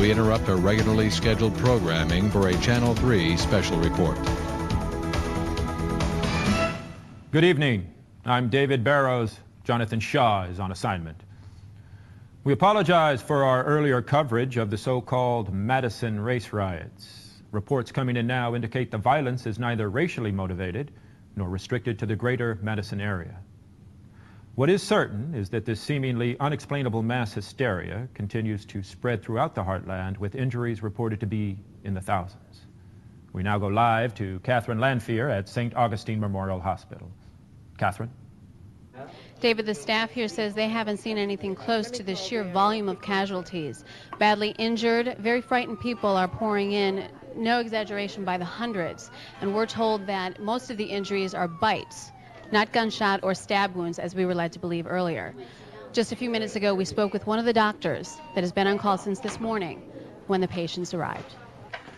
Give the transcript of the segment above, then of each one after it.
we interrupt our regularly scheduled programming for a Channel 3 special report. Good evening. I'm David Barrows. Jonathan Shaw is on assignment. We apologize for our earlier coverage of the so-called Madison race riots. Reports coming in now indicate the violence is neither racially motivated nor restricted to the greater Madison area. What is certain is that this seemingly unexplainable mass hysteria continues to spread throughout the heartland, with injuries reported to be in the thousands. We now go live to Catherine Lanphier at St. Augustine Memorial Hospital. Catherine? David, the staff here says they haven't seen anything close to the sheer volume of casualties. Badly injured, very frightened people are pouring in, no exaggeration, by the hundreds. And we're told that most of the injuries are bites, not gunshot or stab wounds, as we were led to believe earlier. Just a few minutes ago, we spoke with one of the doctors that has been on call since this morning when the patients arrived.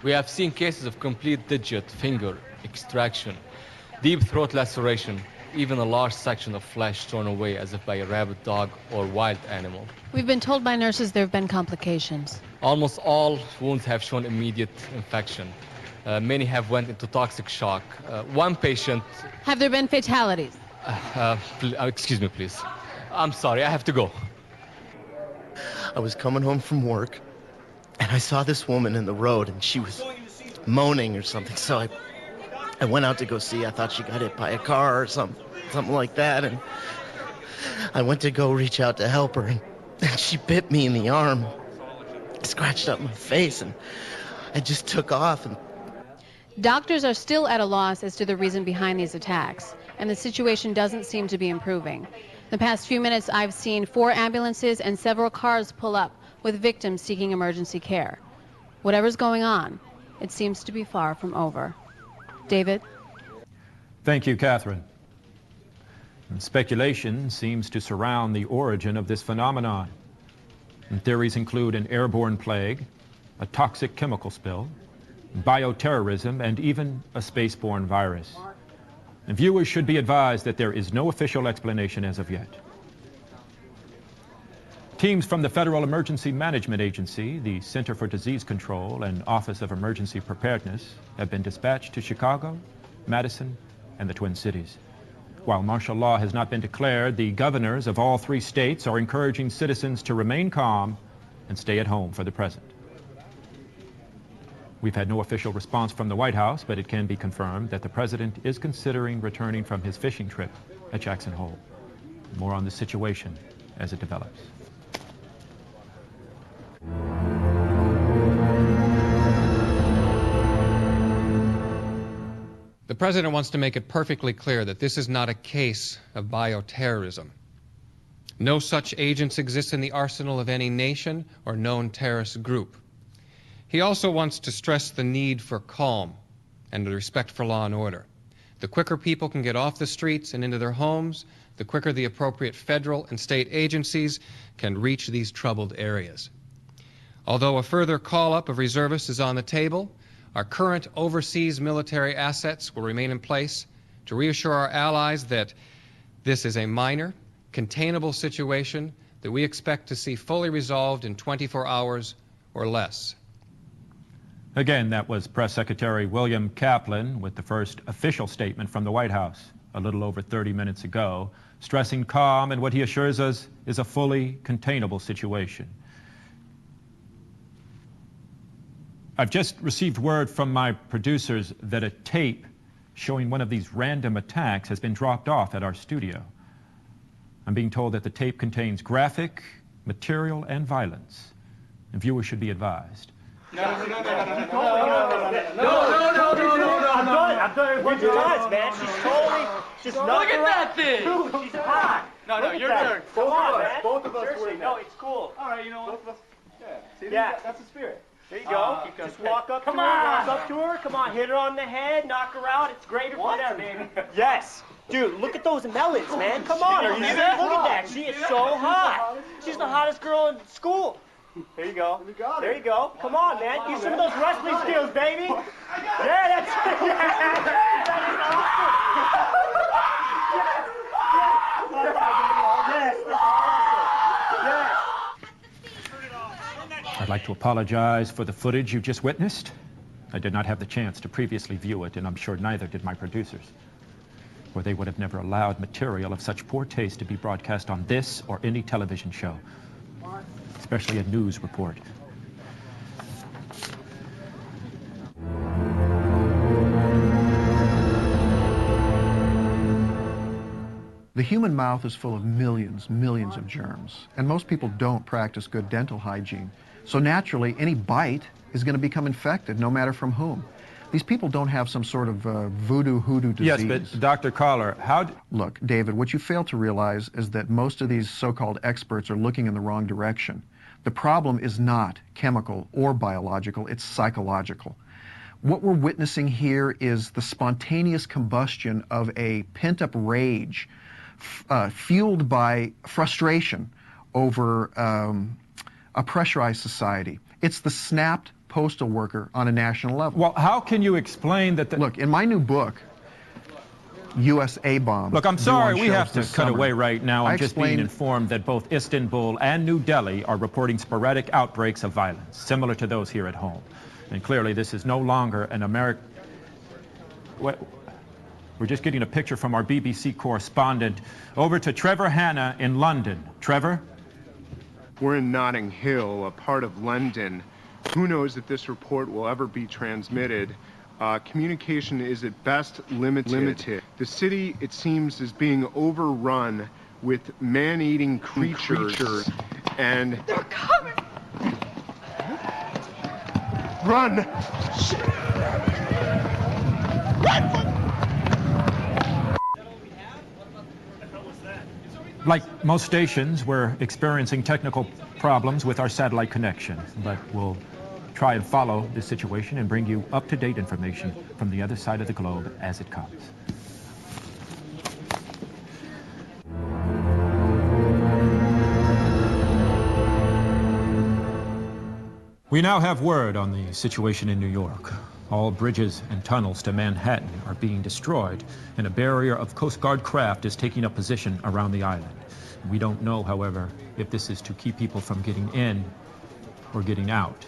We have seen cases of complete digit, finger extraction, deep throat laceration, even a large section of flesh torn away as if by a rabid dog or wild animal. We've been told by nurses there have been complications. Almost all wounds have shown immediate infection. Many have went into toxic shock. One patient... Have there been fatalities? Excuse me, please. I'm sorry, I have to go. I was coming home from work, and I saw this woman in the road, and she was moaning or something, so I went out to go see. I thought she got hit by a car or something like that, and I went to go reach out to help her, and she bit me in the arm, scratched up my face, and I just took off. And doctors are still at a loss as to the reason behind these attacks, and the situation doesn't seem to be improving. The past few minutes, I've seen 4 ambulances and several cars pull up with victims seeking emergency care. Whatever's going on, it seems to be far from over. David? Thank you, Catherine. And speculation seems to surround the origin of this phenomenon. And theories include an airborne plague, a toxic chemical spill, bioterrorism, and even a spaceborne virus. And viewers should be advised that there is no official explanation as of yet. Teams from the Federal Emergency Management Agency, the Center for Disease Control, and Office of Emergency Preparedness have been dispatched to Chicago, Madison, and the Twin Cities. While martial law has not been declared, the governors of all 3 states are encouraging citizens to remain calm and stay at home for the present. We've had no official response from the White House, but it can be confirmed that the president is considering returning from his fishing trip at Jackson Hole. More on the situation as it develops. The president wants to make it perfectly clear that this is not a case of bioterrorism. No such agents exist in the arsenal of any nation or known terrorist group. He also wants to stress the need for calm and the respect for law and order. The quicker people can get off the streets and into their homes, the quicker the appropriate federal and state agencies can reach these troubled areas. Although a further call-up of reservists is on the table, our current overseas military assets will remain in place to reassure our allies that this is a minor, containable situation that we expect to see fully resolved in 24 hours or less. Again, that was Press Secretary William Kaplan with the first official statement from the White House a little over 30 minutes ago, stressing calm and what he assures us is a fully containable situation. I've just received word from my producers that a tape showing one of these random attacks has been dropped off at our studio. I'm being told that the tape contains graphic material and violence, and viewers should be advised. No. I'm done it 1 times, man. She's totally just not. Look at that thing! She's hot. No, your turn. Come on, man. Both of us. Seriously, no, it's cool. All right, you know what? Both of us. Yeah. See, Yeah. that's the spirit. There you go. Just walk up to her. Walk up to her. Come on, hit her on the head, knock her out. It's greater for them, baby. Yes. Dude, look at those melons, man. Come on. Are you see that? Look at that. She is so hot. She's the hottest girl in school. There you go. There you go. Come on, man. Use some of those wrestling skills, baby. Yeah, that's it. Yes. I'd like to apologize for the footage you just witnessed. I did not have the chance to previously view it, and I'm sure neither did my producers, or they would have never allowed material of such poor taste to be broadcast on this or any television show, especially a news report. The human mouth is full of millions of germs, and most people don't practice good dental hygiene. So naturally, any bite is going to become infected, no matter from whom. These people don't have some sort of voodoo hoodoo disease. Yes, but Dr. Collar, how... Look, David, what you fail to realize is that most of these so-called experts are looking in the wrong direction. The problem is not chemical or biological, it's psychological. What we're witnessing here is the spontaneous combustion of a pent-up rage fueled by frustration over a pressurized society. It's the snapped postal worker on a national level. Well, how can you explain that the... Look, in my new book, USA Bomb... Look, I'm sorry, we have to this cut summer, away right now. I'm just being explained- informed that both Istanbul and New Delhi are reporting sporadic outbreaks of violence, similar to those here at home. And clearly, this is no longer an American... We're just getting a picture from our BBC correspondent. Over to Trevor Hanna in London. Trevor? We're in Notting Hill, a part of London. Who knows if this report will ever be transmitted? Communication is at best limited. The city, it seems, is being overrun with man-eating creatures. And... They're coming! Run! Run! Like most stations, we're experiencing technical problems with our satellite connection, but we'll try and follow this situation and bring you up-to-date information from the other side of the globe as it comes. We now have word on the situation in New York. All bridges and tunnels to Manhattan are being destroyed, and a barrier of Coast Guard craft is taking up position around the island. We don't know, however, if this is to keep people from getting in or getting out.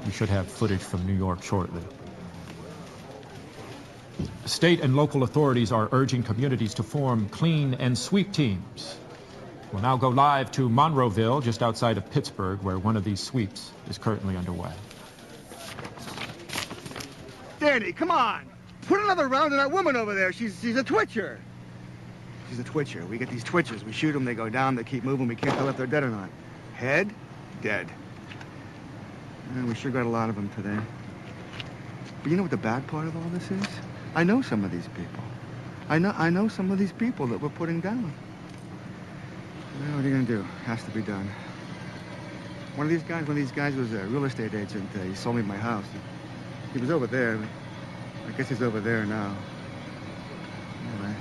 We should have footage from New York shortly. State and local authorities are urging communities to form clean and sweep teams. We'll now go live to Monroeville, just outside of Pittsburgh, where one of these sweeps is currently underway. Danny, come on. Put another round in that woman over there. She's a twitcher. She's a twitcher. We get these twitchers. We shoot them, they go down, they keep moving. We can't tell if they're dead or not. Head, dead. Yeah, we sure got a lot of them today. But you know what the bad part of all this is? I know some of these people. I know some of these people that we're putting down. Well, what are you gonna do? Has to be done. One of these guys was a real estate agent. He sold me my house. He was over there. I guess he's over there now. Anyway,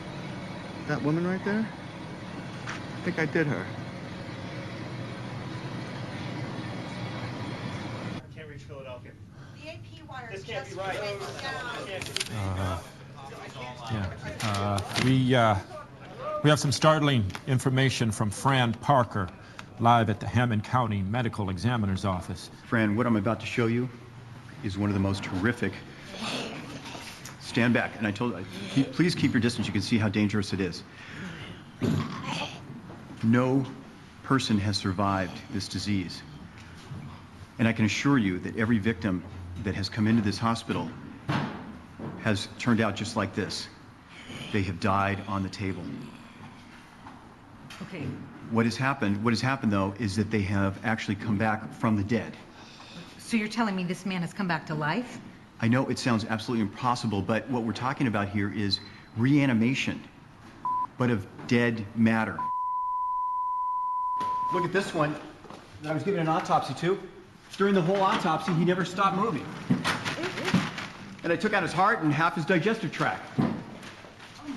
that woman right there, I think I did her. I can't reach Philadelphia. The AP wire This can't be just right. went down. We have some startling information from Fran Parker, live at the Hammond County Medical Examiner's Office. Fran, what I'm about to show you is one of the most horrific... Stand back, and I told you, please keep your distance. You can see how dangerous it is. No person has survived this disease. And I can assure you that every victim that has come into this hospital has turned out just like this. They have died on the table. Okay. What has happened, though, is that they have actually come back from the dead. So you're telling me this man has come back to life? I know it sounds absolutely impossible, but what we're talking about here is reanimation, but of dead matter. Look at this one that I was giving an autopsy to. During the whole autopsy, he never stopped moving. And I took out his heart and half his digestive tract.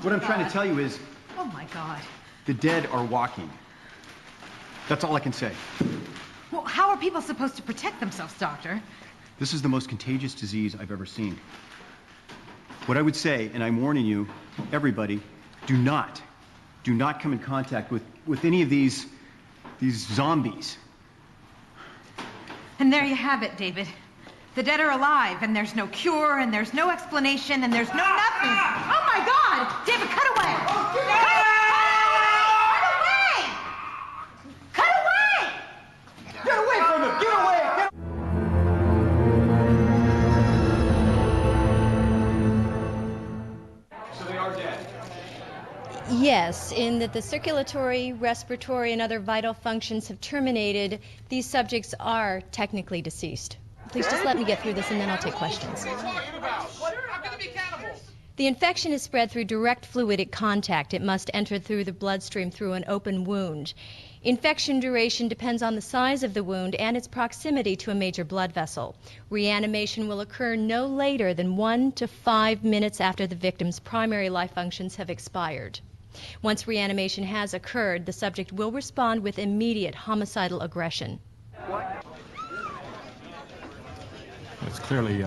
What I'm trying to tell you is... Oh, my God. The dead are walking. That's all I can say. Well, how are people supposed to protect themselves, Doctor? This is the most contagious disease I've ever seen. What I would say, and I'm warning you, everybody, do not come in contact with any of these zombies. And there you have it, David. The dead are alive, and there's no cure, and there's no explanation, and there's no nothing. Oh, my God! David, cut away! Cut away! Get away from him! Get away! So they are dead. Yes, in that the circulatory, respiratory, and other vital functions have terminated, these subjects are technically deceased. Please just let me get through this and then I'll take questions. The infection is spread through direct fluidic contact. It must enter through the bloodstream through an open wound. Infection duration depends on the size of the wound and its proximity to a major blood vessel. Reanimation will occur no later than 1 to 5 minutes after the victim's primary life functions have expired. Once reanimation has occurred, the subject will respond with immediate homicidal aggression. It's clearly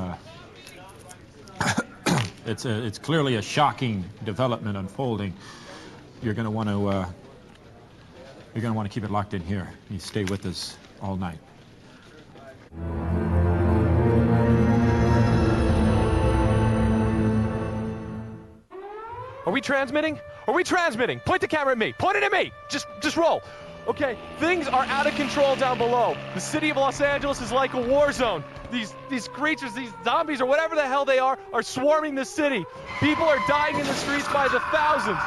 it's clearly a shocking development unfolding. You're going to want to keep it locked in here. You stay with us all night. Are we transmitting? Are we transmitting? Point the camera at me. Point it at me. Just roll. Okay, things are out of control down below. The city of Los Angeles is like a war zone. These creatures, these zombies or whatever the hell they are swarming the city. People are dying in the streets by the thousands.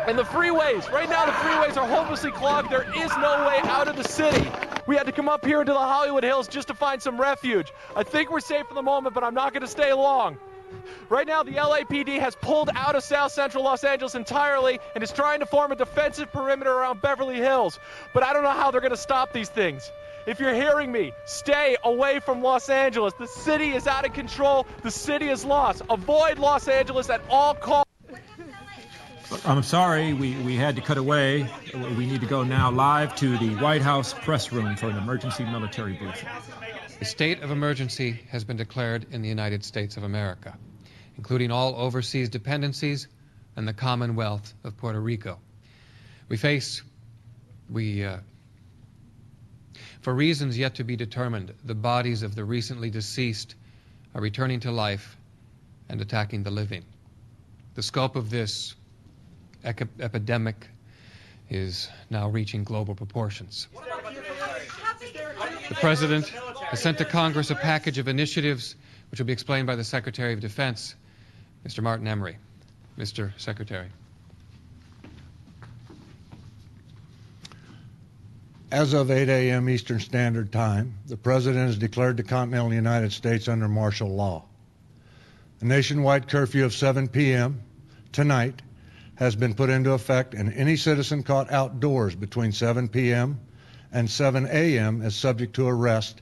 And the freeways, right now the freeways are hopelessly clogged. There is no way out of the city. We had to come up here into the Hollywood Hills just to find some refuge. I think we're safe for the moment, but I'm not going to stay long. Right now, the LAPD has pulled out of South Central Los Angeles entirely and is trying to form a defensive perimeter around Beverly Hills. But I don't know how they're going to stop these things. If you're hearing me, stay away from Los Angeles. The city is out of control. The city is lost. Avoid Los Angeles at all costs. I'm sorry, we had to cut away. We need to go now live to the White House press room for an emergency military briefing. A state of emergency has been declared in the United States of America, including all overseas dependencies and the Commonwealth of Puerto Rico. For reasons yet to be determined, the bodies of the recently deceased are returning to life and attacking the living. The scope of this epidemic is now reaching global proportions. The President has sent to Congress a package of initiatives which will be explained by the Secretary of Defense, Mr. Martin Emery. Mr. Secretary. As of 8 a.m. Eastern Standard Time, the President has declared the continental United States under martial law. A nationwide curfew of 7 p.m. tonight has been put into effect, and any citizen caught outdoors between 7 p.m. and 7 a.m. is subject to arrest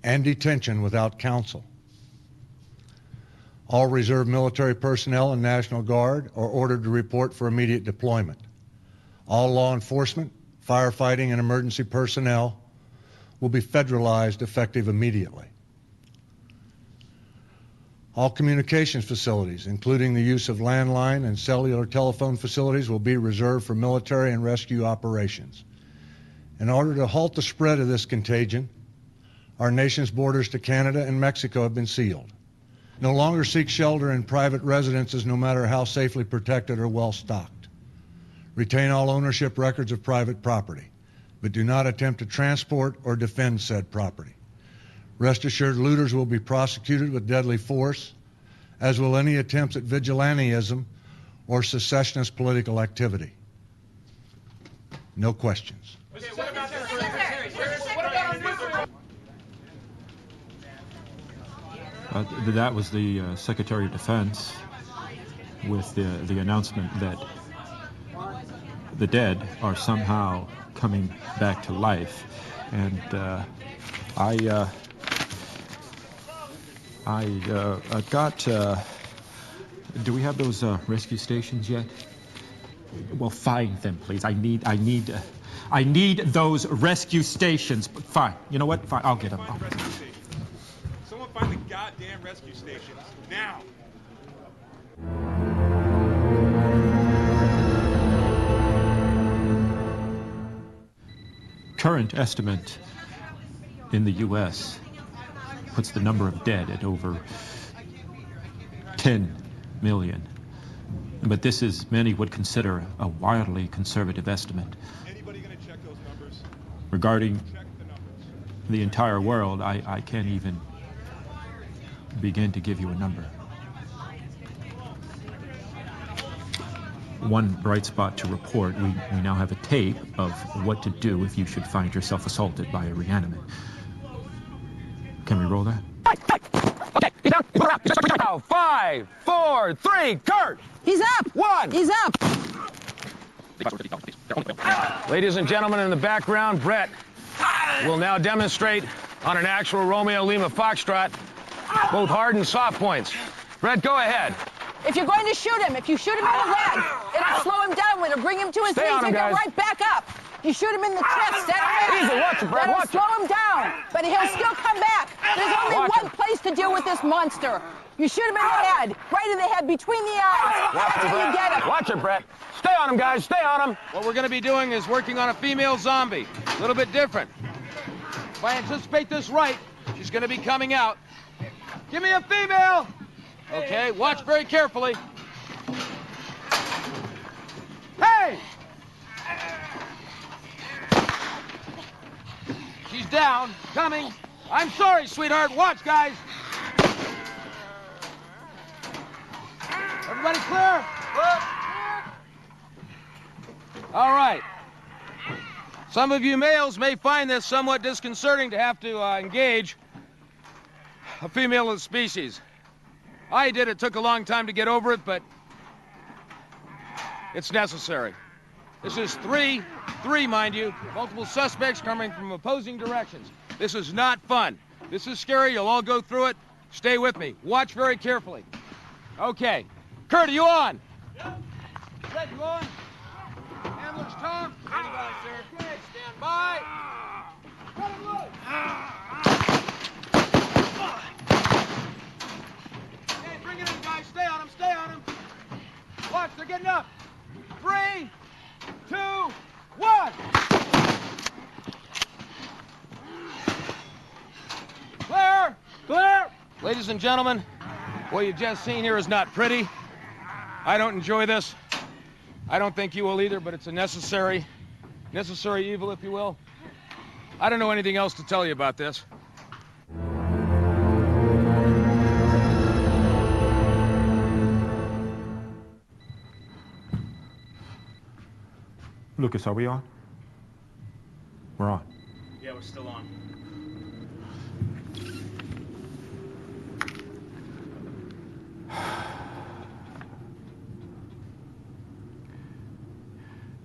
and detention without counsel. All reserve military personnel and National Guard are ordered to report for immediate deployment. All law enforcement, firefighting, and emergency personnel will be federalized effective immediately. All communications facilities, including the use of landline and cellular telephone facilities, will be reserved for military and rescue operations. In order to halt the spread of this contagion, our nation's borders to Canada and Mexico have been sealed. No longer seek shelter in private residences, no matter how safely protected or well stocked. Retain all ownership records of private property, but do not attempt to transport or defend said property. Rest assured, looters will be prosecuted with deadly force, as will any attempts at vigilantism or secessionist political activity. No questions. That was the Secretary of Defense with the announcement that the dead are somehow coming back to life. And I got, do we have those rescue stations yet? Well, find them, please. I need those rescue stations. Fine. You know what? Fine. I'll get them. Someone find the goddamn rescue stations now. Current estimate in the U.S. puts the number of dead at over 10 million. But this is, many would consider, a wildly conservative estimate. Anybody going to check those numbers? Regarding Check the numbers. the entire world, I can't even begin to give you a number. One bright spot to report, we now have a tape of what to do if you should find yourself assaulted by a reanimate. Can we roll that? Okay, he's down. He's around. He's down. 5, 4, 3, Kurt! He's up! 1! He's up! Ladies and gentlemen, in the background, Brett will now demonstrate on an actual Romeo Lima Foxtrot both hard and soft points. Brett, go ahead. If you're going to shoot him, if you shoot him in the leg, it'll slow him down. It'll bring him to his Stay knees on him, and go guys. right back up. You shoot him in the chest, Easy, watch it, Brett, that'll watch it. slow him down, but he'll still come back. There's only Watch one it. place to deal with this monster. You shoot him in the head, right in the head, between the eyes. That's how you get him. Watch it, Brett. Stay on him, guys. Stay on him. What we're going to be doing is working on a female zombie. A little bit different. If I anticipate this right, she's going to be coming out. Give me a female. Okay, watch very carefully. Hey! She's down. Coming. I'm sorry, sweetheart. Watch, guys. Everybody clear? All right. Some of you males may find this somewhat disconcerting to have to engage a female of the species. I did. It took a long time to get over it, but it's necessary. This is three, mind you, multiple suspects coming from opposing directions. This is not fun. This is scary. You'll all go through it. Stay with me. Watch very carefully. Okay. Kurt, are you on? Yep. Fred, you on? Handlers, Tom? Stand by, sir. Okay, stand by. Cut him loose. Okay, bring it in, guys. Stay on him, stay on him. Watch, they're getting up. 3, 2, 1. Clear! Clear! Ladies and gentlemen, what you've just seen here is not pretty. I don't enjoy this. I don't think you will either, but it's a necessary evil, if you will. I don't know anything else to tell you about this. Lucas, are we on? We're on. Yeah, we're still on.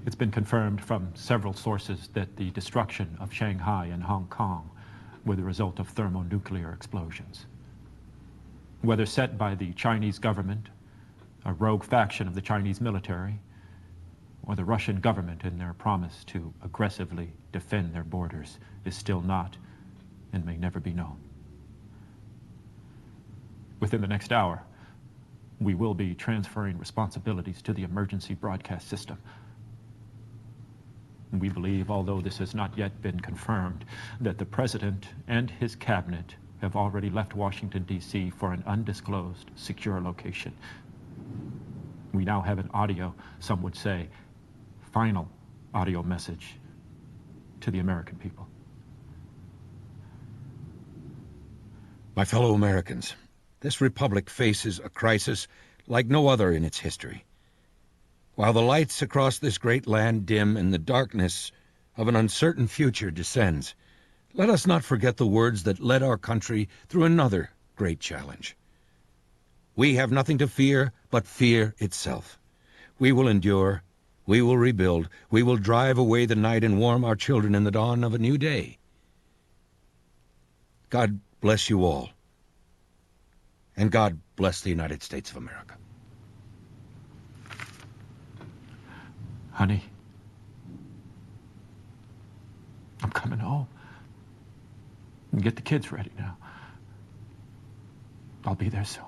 It's been confirmed from several sources that the destruction of Shanghai and Hong Kong were the result of thermonuclear explosions. Whether set by the Chinese government, a rogue faction of the Chinese military, or the Russian government in their promise to aggressively defend their borders is still not and may never be known. Within the next hour, we will be transferring responsibilities to the emergency broadcast system. We believe, although this has not yet been confirmed, that the President and his cabinet have already left Washington, D.C. for an undisclosed, secure location. We now have an audio, some would say, final audio message to the American people. My fellow Americans, this republic faces a crisis like no other in its history. While the lights across this great land dim and the darkness of an uncertain future descends, let us not forget the words that led our country through another great challenge. We have nothing to fear but fear itself. We will endure, we will rebuild, we will drive away the night and warm our children in the dawn of a new day. God bless you all, and God bless the United States of America. Honey, I'm coming home. And get the kids ready now. I'll be there soon.